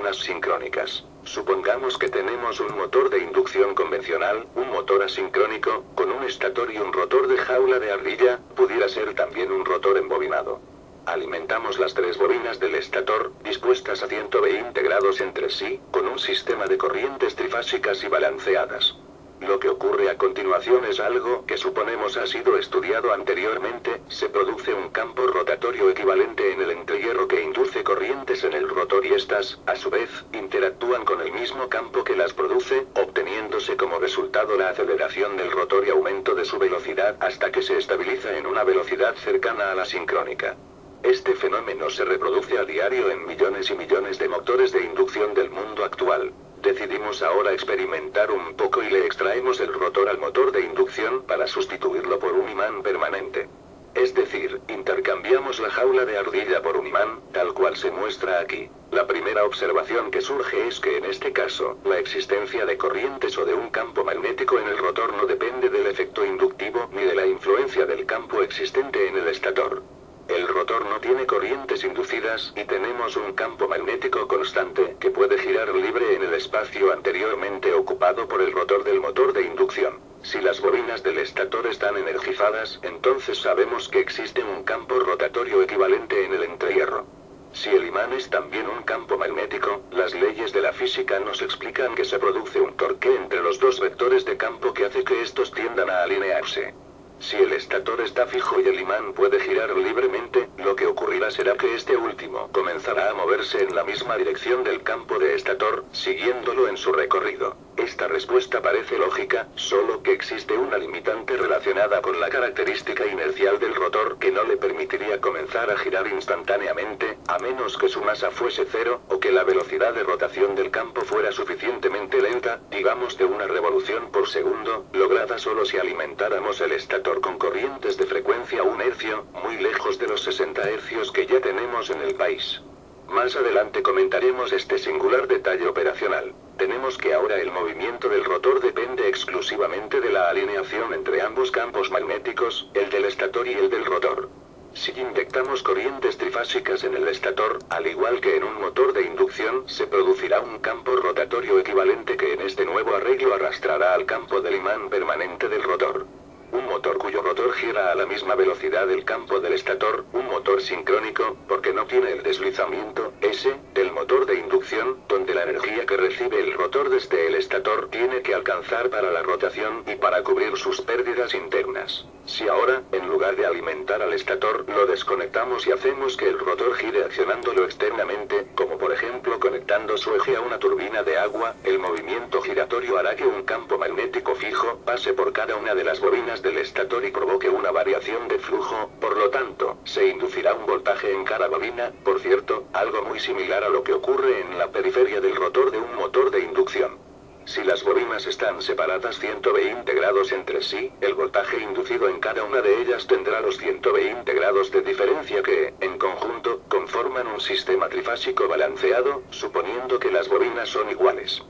bobinas sincrónicas. Supongamos que tenemos un motor de inducción convencional, un motor asincrónico, con un estator y un rotor de jaula de ardilla, pudiera ser también un rotor embobinado. Alimentamos las 3 bobinas del estator, dispuestas a 120 grados entre sí, con un sistema de corrientes trifásicas y balanceadas. Lo que ocurre a continuación es algo que suponemos ha sido estudiado anteriormente, se produce un campo rotatorio equivalente en el entrehierro que induce corrientes en el rotor y estas, a su vez, interactúan con el mismo campo que las produce, obteniéndose como resultado la aceleración del rotor y aumento de su velocidad hasta que se estabiliza en una velocidad cercana a la sincrónica. Este fenómeno se reproduce a diario en millones y millones de motores de inducción del mundo actual. Decidimos ahora experimentar un poco y le extraemos el rotor al motor de inducción para sustituirlo por un imán permanente. Es decir, intercambiamos la jaula de ardilla por un imán, tal cual se muestra aquí. La primera observación que surge es que en este caso, la existencia de corrientes o de un campo magnético en el rotor no depende del efecto inductivo ni de la influencia del campo existente en el estator. El rotor no tiene corrientes inducidas y tenemos un campo magnético constante que puede girar libre en el espacio anteriormente ocupado por el rotor del motor de inducción. Si las bobinas del estator están energizadas, entonces sabemos que existe un campo rotatorio equivalente en el entrehierro. Si el imán es también un campo magnético, las leyes de la física nos explican que se produce un torque entre los dos vectores de campo que hace que estos tiendan a alinearse. Si el estator está fijo y el imán puede girar libremente, lo que ocurrirá será que este último comenzará a moverse en la misma dirección del campo de estator, siguiéndolo en su recorrido. Esta respuesta parece lógica, solo que existe una limitante relacionada con la característica inercial del rotor que no le permitiría comenzar a girar instantáneamente, a menos que su masa fuese cero, o que la velocidad de rotación del campo fuera suficientemente lenta, digamos de una revolución por segundo, lograda solo si alimentáramos el estator con corrientes de frecuencia 1 hercio, muy lejos de los 60 hercios que ya tenemos en el país. Más adelante comentaremos este singular detalle operacional. Tenemos que ahora el movimiento del rotor depende exclusivamente de la alineación entre ambos campos magnéticos, el del estator y el del rotor. Si inyectamos corrientes trifásicas en el estator, al igual que en un motor de inducción, se producirá un campo rotatorio equivalente que en este nuevo arreglo arrastrará al campo del imán permanente del rotor. Un motor cuyo rotor gira a la misma velocidad del campo del estator, un motor sincrónico, porque no tiene el deslizamiento, S, del motor de inducción, donde la energía que recibe el rotor desde el estator tiene que alcanzar para la rotación y para cubrir sus pérdidas internas. Si ahora, en lugar de alimentar al estator, lo desconectamos y hacemos que el rotor gire accionándolo externamente, como por ejemplo conectando su eje a una turbina de agua, el movimiento giratorio hará que un campo magnético fijo pase por cada una de las bobinas del estator y provoque una variación de flujo, por lo tanto, se inducirá un voltaje en cada bobina, por cierto, algo muy similar a lo que ocurre en la periferia del rotor de un motor de inducción. Si las bobinas están separadas 120 grados entre sí, el voltaje inducido en cada una de ellas tendrá los 120 grados de diferencia que, en conjunto, conforman un sistema trifásico balanceado, suponiendo que las bobinas son iguales.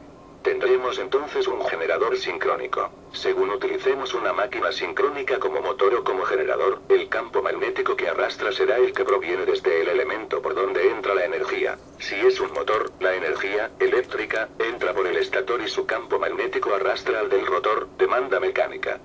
Tendremos entonces un generador sincrónico. Según utilicemos una máquina sincrónica como motor o como generador, el campo magnético que arrastra será el que proviene desde el elemento por donde entra la energía. Si es un motor, la energía eléctrica entra por el estator y su campo magnético arrastra al del rotor, demanda mecánica.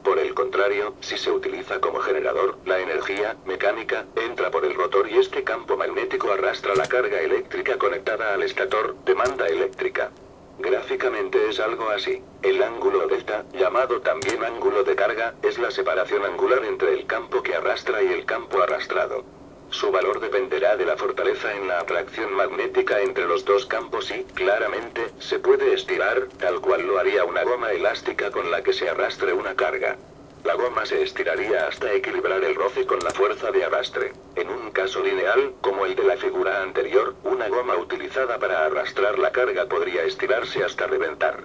Por el contrario, si se utiliza como generador, la energía mecánica entra por el rotor y este campo magnético arrastra la carga eléctrica conectada al estator, demanda eléctrica. Gráficamente es algo así. El ángulo delta, llamado también ángulo de carga, es la separación angular entre el campo que arrastra y el campo arrastrado. Su valor dependerá de la fortaleza en la atracción magnética entre los dos campos y, claramente, se puede estirar, tal cual lo haría una goma elástica con la que se arrastre una carga. La goma se estiraría hasta equilibrar el roce con la fuerza de arrastre. En un caso lineal, como el de la figura anterior, una goma utilizada para arrastrar la carga podría estirarse hasta reventar.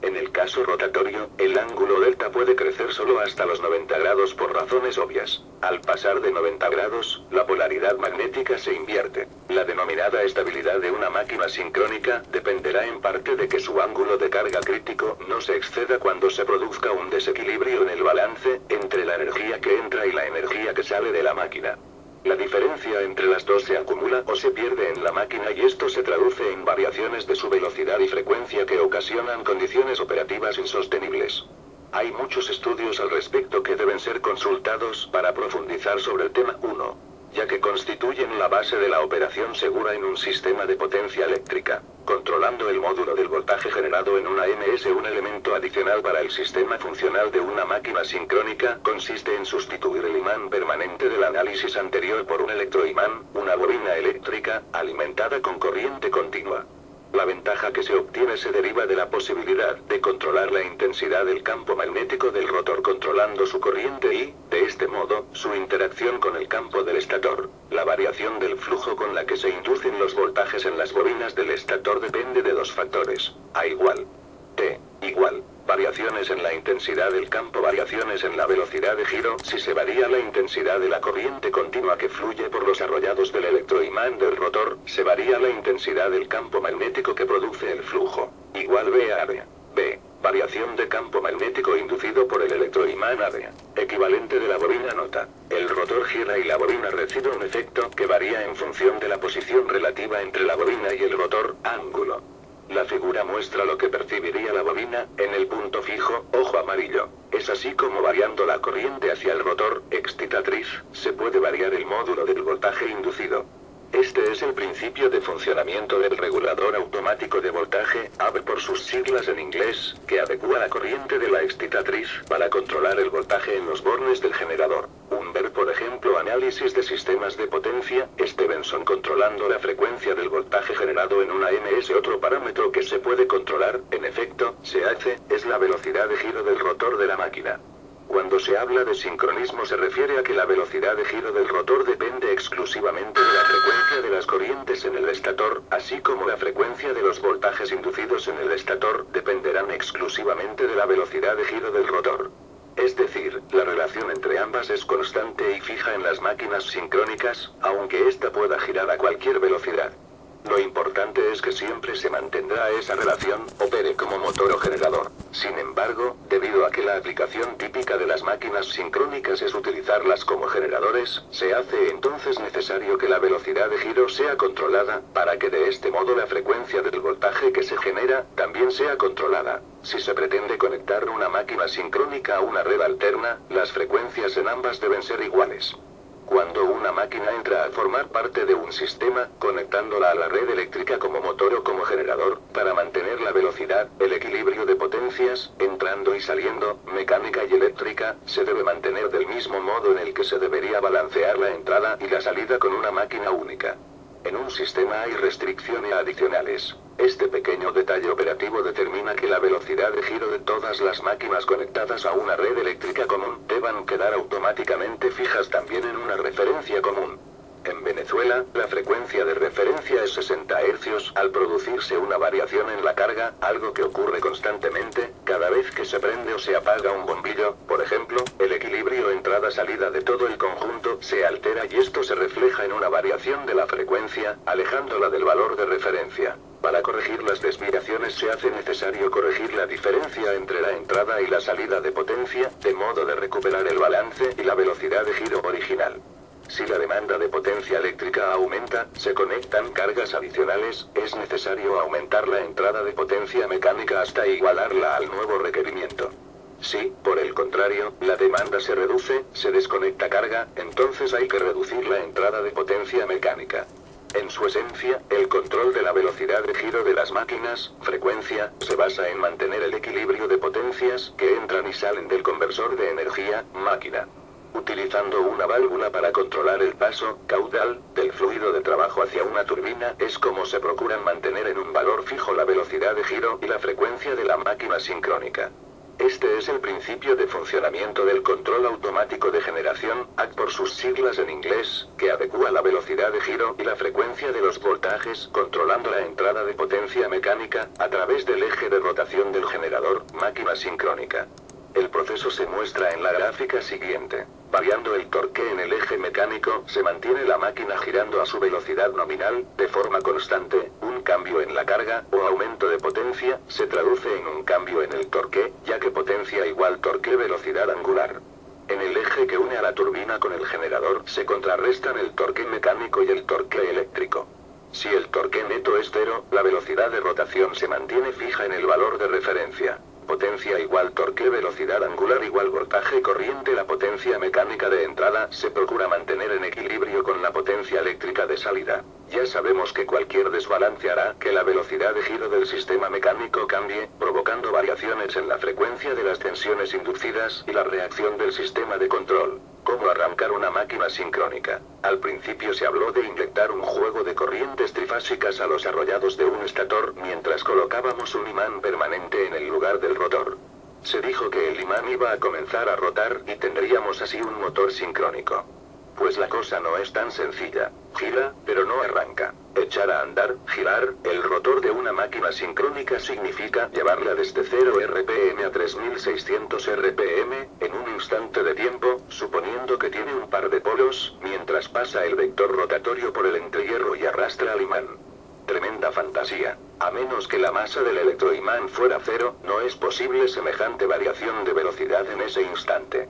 En el caso rotatorio, el ángulo delta puede crecer solo hasta los 90 grados por razones obvias. Al pasar de 90 grados, la polaridad magnética se invierte. La denominada estabilidad de una máquina sincrónica dependerá en parte de que su ángulo de carga crítico no se exceda cuando se produzca un desequilibrio en el balance entre la energía que entra y la energía que sale de la máquina. La diferencia entre las dos se acumula o se pierde en la máquina y esto se traduce en variaciones de su velocidad y frecuencia que ocasionan condiciones operativas insostenibles. Hay muchos estudios al respecto que deben ser consultados para profundizar sobre el tema 1, ya que constituyen la base de la operación segura en un sistema de potencia eléctrica. Controlando el módulo del voltaje generado en una MS, un elemento adicional para el sistema funcional de una máquina sincrónica consiste en sustituir el imán permanente del análisis anterior por un electroimán, una bobina eléctrica, alimentada con corriente continua. La ventaja que se obtiene se deriva de la posibilidad de controlar la intensidad del campo magnético del rotor controlando su corriente y, de este modo, su interacción con el campo del estator. La variación del flujo con la que se inducen los voltajes en las bobinas del estator depende de dos factores: A igual, T igual. Variaciones en la intensidad del campo, variaciones en la velocidad de giro. Si se varía la intensidad de la corriente continua que fluye por los arrollados del electroimán del rotor, se varía la intensidad del campo magnético que produce el flujo. Igual B a D. B. Variación de campo magnético inducido por el electroimán AD. Equivalente de la bobina nota. El rotor gira y la bobina recibe un efecto que varía en función de la posición relativa entre la bobina y el rotor, ángulo. La figura muestra lo que percibiría la bobina en el punto fijo, ojo amarillo. Es así como variando la corriente hacia el rotor, excitatriz, se puede variar el módulo del voltaje inducido. Este es el principio de funcionamiento del regulador automático de voltaje, AB por sus siglas en inglés, que adecua la corriente de la excitatriz para controlar el voltaje en los bornes del generador. Ver, por ejemplo, análisis de sistemas de potencia, Stevenson controlando la frecuencia del voltaje generado en una MS. Otro parámetro que se puede controlar, en efecto, se hace, es la velocidad de giro del rotor de la máquina. Cuando se habla de sincronismo se refiere a que la velocidad de giro del rotor depende exclusivamente de la frecuencia de las corrientes en el estator, así como la frecuencia de los voltajes inducidos en el estator dependerán exclusivamente de la velocidad de giro del rotor. Es decir, la relación entre ambas es constante y fija en las máquinas sincrónicas, aunque ésta pueda girar a cualquier velocidad. Lo importante es que siempre se mantendrá esa relación, opere como motor o generador. Sin embargo, debido a que la aplicación típica de las máquinas sincrónicas es utilizarlas como generadores, se hace entonces necesario que la velocidad de giro sea controlada, para que de este modo la frecuencia del voltaje que se genera, también sea controlada. Si se pretende conectar una máquina sincrónica a una red alterna, las frecuencias en ambas deben ser iguales. Cuando una máquina entra a formar parte de un sistema, conectándola a la red eléctrica como motor o como generador, para mantener la velocidad, el equilibrio de potencias, entrando y saliendo, mecánica y eléctrica, se debe mantener del mismo modo en el que se debería balancear la entrada y la salida con una máquina única. En un sistema hay restricciones adicionales. Este pequeño detalle operativo determina que la velocidad de giro de todas las máquinas conectadas a una red eléctrica común deban quedar automáticamente fijas también en una referencia común. En Venezuela, la frecuencia de referencia es 60 Hz. Al producirse una variación en la carga, algo que ocurre constantemente, cada vez que se prende o se apaga un bombillo, por ejemplo, el equilibrio entrada-salida de todo el conjunto se altera y esto se refleja en una variación de la frecuencia, alejándola del valor de referencia. Para corregir las desviaciones se hace necesario corregir la diferencia entre la entrada y la salida de potencia, de modo de recuperar el balance y la velocidad de giro original. Si la demanda de potencia eléctrica aumenta, se conectan cargas adicionales, es necesario aumentar la entrada de potencia mecánica hasta igualarla al nuevo requerimiento. Si, por el contrario, la demanda se reduce, se desconecta carga, entonces hay que reducir la entrada de potencia mecánica. En su esencia, el control de la velocidad de giro de las máquinas, frecuencia, se basa en mantener el equilibrio de potencias que entran y salen del conversor de energía, máquina. Utilizando una válvula para controlar el paso, caudal, del fluido de trabajo hacia una turbina, es como se procuran mantener en un valor fijo la velocidad de giro y la frecuencia de la máquina sincrónica. Este es el principio de funcionamiento del control automático de generación, AC por sus siglas en inglés, que adecua la velocidad de giro y la frecuencia de los voltajes, controlando la entrada de potencia mecánica, a través del eje de rotación del generador, máquina sincrónica. El proceso se muestra en la gráfica siguiente. Variando el torque en el eje mecánico, se mantiene la máquina girando a su velocidad nominal, de forma constante. Un cambio en la carga, o aumento de potencia, se traduce en un cambio en el torque, ya que potencia igual torque velocidad angular. En el eje que une a la turbina con el generador se contrarrestan el torque mecánico y el torque eléctrico. Si el torque neto es cero, la velocidad de rotación se mantiene fija en el valor de referencia. Potencia igual torque, velocidad angular igual voltaje corriente. La potencia mecánica de entrada se procura mantener en equilibrio con la potencia eléctrica de salida. Ya sabemos que cualquier desbalance hará que la velocidad de giro del sistema mecánico cambie, provocando variaciones en la frecuencia de las tensiones inducidas y la reacción del sistema de control. ¿Cómo arrancar una máquina sincrónica? Al principio se habló de inyectar un juego de corrientes trifásicas a los arrollados de un estator mientras colocábamos un imán permanente en el lugar del rotor. Se dijo que el imán iba a comenzar a rotar y tendríamos así un motor sincrónico. Pues la cosa no es tan sencilla. Gira, pero no arranca. Echar a andar, girar, el rotor de una máquina sincrónica significa llevarla desde 0 RPM a 3600 RPM, en un instante de tiempo, suponiendo que tiene un par de polos, mientras pasa el vector rotatorio por el entrehierro y arrastra al imán. Tremenda fantasía. A menos que la masa del electroimán fuera cero, no es posible semejante variación de velocidad en ese instante.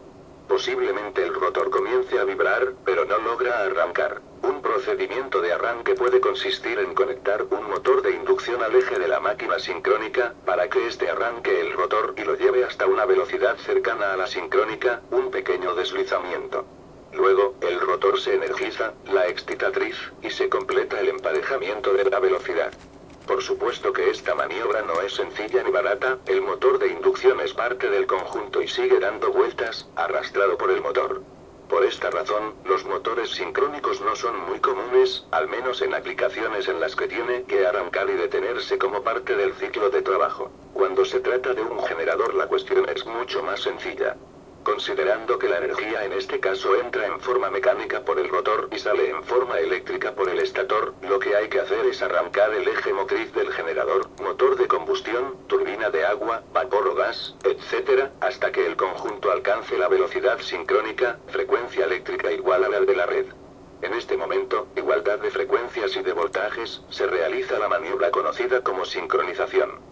Posiblemente el rotor comience a vibrar, pero no logra arrancar. Un procedimiento de arranque puede consistir en conectar un motor de inducción al eje de la máquina sincrónica, para que éste arranque el rotor y lo lleve hasta una velocidad cercana a la sincrónica, un pequeño deslizamiento. Luego, el rotor se energiza, la excitatriz, y se completa el emparejamiento de la velocidad. Por supuesto que esta maniobra no es sencilla ni barata, el motor de inducción es parte del conjunto y sigue dando vueltas, arrastrado por el motor. Por esta razón, los motores sincrónicos no son muy comunes, al menos en aplicaciones en las que tiene que arrancar y detenerse como parte del ciclo de trabajo. Cuando se trata de un generador la cuestión es mucho más sencilla. Considerando que la energía en este caso entra en forma mecánica por el rotor y sale en forma eléctrica por el estator, lo que hay que hacer es arrancar el eje motriz del generador, motor de combustión, turbina de agua, vapor o gas, etc., hasta que el conjunto alcance la velocidad sincrónica, frecuencia eléctrica igual a la de la red. En este momento, igualdad de frecuencias y de voltajes, se realiza la maniobra conocida como sincronización.